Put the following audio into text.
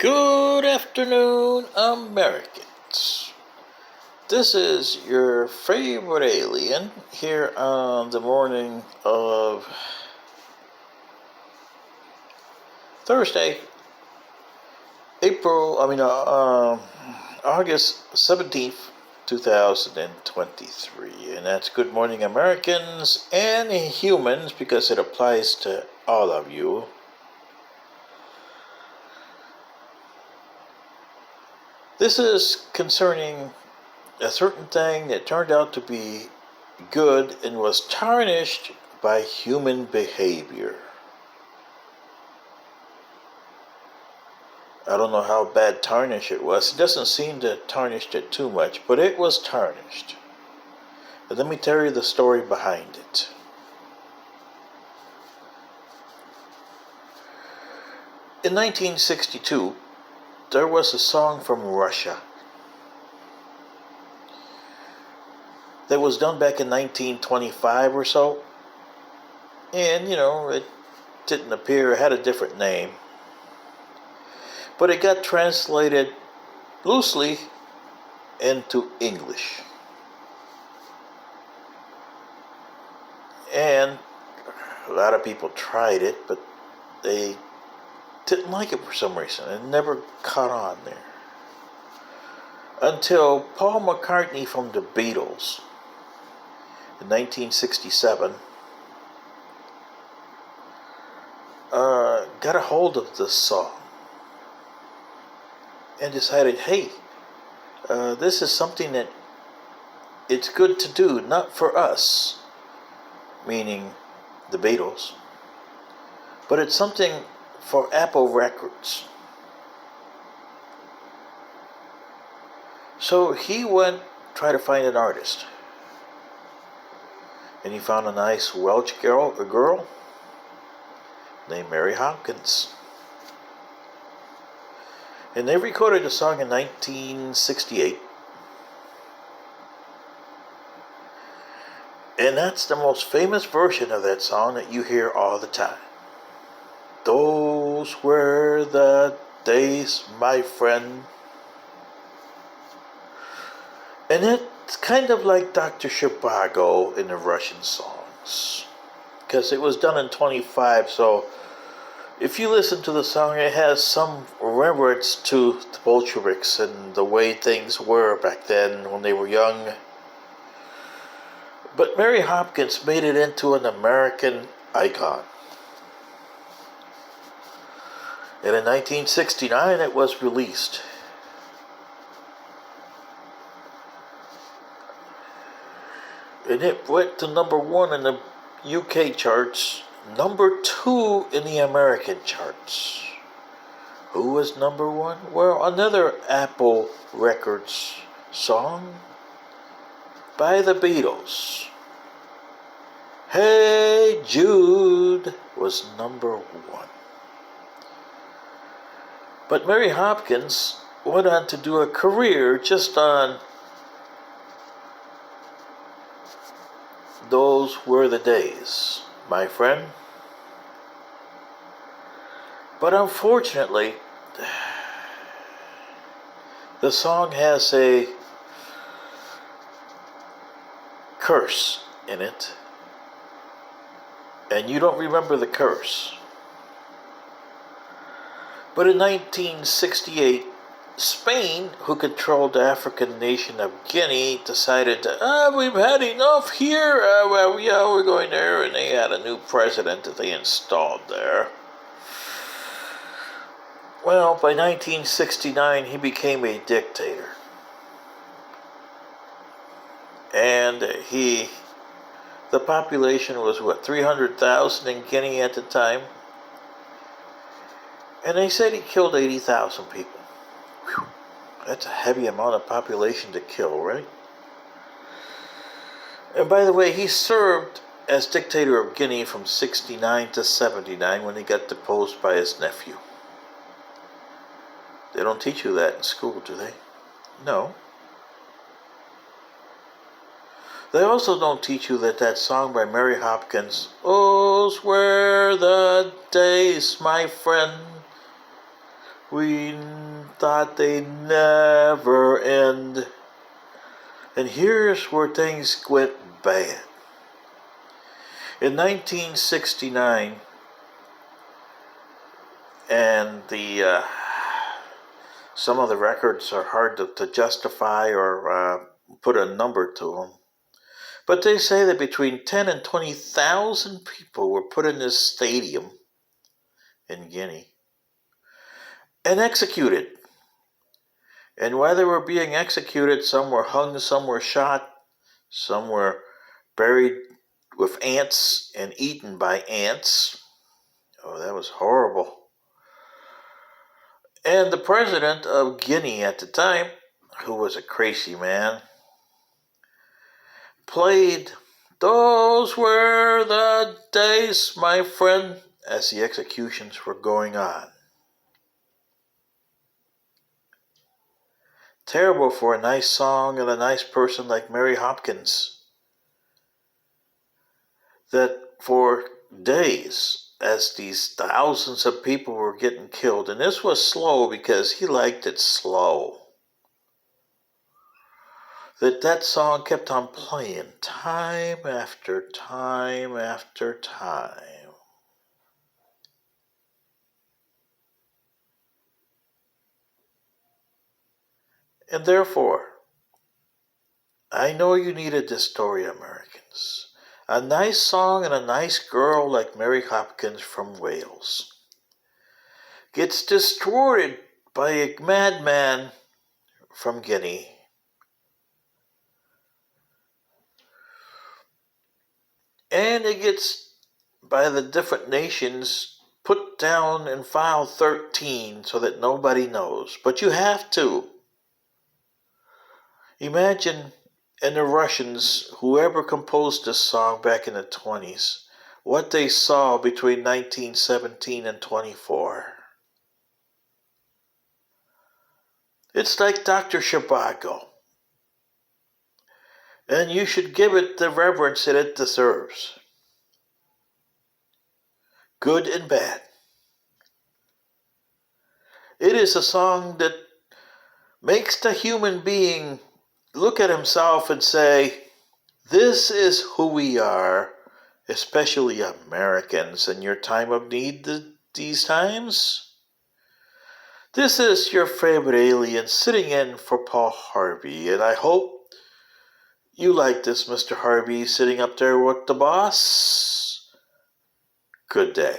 Good afternoon, Americans. This is your favorite alien here on the morning of Thursday, August 17th, 2023. And that's Good Morning Americans and humans because it applies to all of you. This is concerning a certain thing that turned out to be good and was tarnished by human behavior. I don't know how bad tarnish it was. It doesn't seem to have tarnished it too much, but it was tarnished. And let me tell you the story behind it. In 1962, there was a song from Russia that was done back in 1925 or so. And, it didn't appear, it had a different name. But it got translated loosely into English. And a lot of people tried it, but they didn't like it for some reason. It never caught on there. Until Paul McCartney from the Beatles in 1967 got a hold of this song and decided, hey, this is something that it's good to do, not for us, meaning the Beatles, but it's something for Apple Records. So he went try to find an artist, and he found a nice Welsh girl named Mary Hopkins. And they recorded the song in 1968. And that's the most famous version of that song that you hear all the time. Those were the days, my friend. And it's kind of like Dr. Zhivago in the Russian songs, because it was done in 25, so if you listen to the song, it has some reference to the Bolsheviks and the way things were back then when they were young. But Mary Hopkins made it into an American icon. And in 1969, it was released. And it went to number 1 in the UK charts, number 2 in the American charts. Who was number 1? Well, another Apple Records song by the Beatles. Hey Jude was number 1. But Mary Hopkins went on to do a career just on Those Were the Days, my friend. But unfortunately, the song has a curse in it, and you don't remember the curse. But in 1968, Spain, who controlled the African nation of Guinea, decided we've had enough here. We're going there, and they had a new president that they installed there. Well, by 1969, he became a dictator. And the population was 300,000 in Guinea at the time. And they said he killed 80,000 people. Whew. That's a heavy amount of population to kill, right? And by the way, he served as dictator of Guinea from 69 to 79 when he got deposed by his nephew. They don't teach you that in school, do they? No. They also don't teach you that song by Mary Hopkins, "Those were the days, my friend," We thought they'd never end. And here's where things went bad. In 1969, and some of the records are hard to justify or put a number to them, but they say that between 10 and 20,000 people were put in this stadium in Guinea and executed. And while they were being executed, some were hung, some were shot, some were buried with ants and eaten by ants. Oh, that was horrible. And the president of Guinea at the time, who was a crazy man, played "Those Were the Days, My Friend" as the executions were going on. Terrible for a nice song and a nice person like Mary Hopkins. That for days, as these thousands of people were getting killed, and this was slow because he liked it slow, that song kept on playing time after time after time. And therefore, I know you needed this story, Americans. A nice song and a nice girl like Mary Hopkins from Wales gets destroyed by a madman from Guinea. And it gets, by the different nations, put down in file 13 so that nobody knows. But you have to. Imagine, and the Russians, whoever composed this song back in the 20s, what they saw between 1917 and 24. It's like Dr. Zhivago. And you should give it the reverence that it deserves. Good and bad. It is a song that makes the human being look at himself and say, this is who we are, especially Americans in your time of need these times. This is your favorite alien sitting in for Paul Harvey, and I hope you like this, Mr. Harvey, sitting up there with the boss. Good day.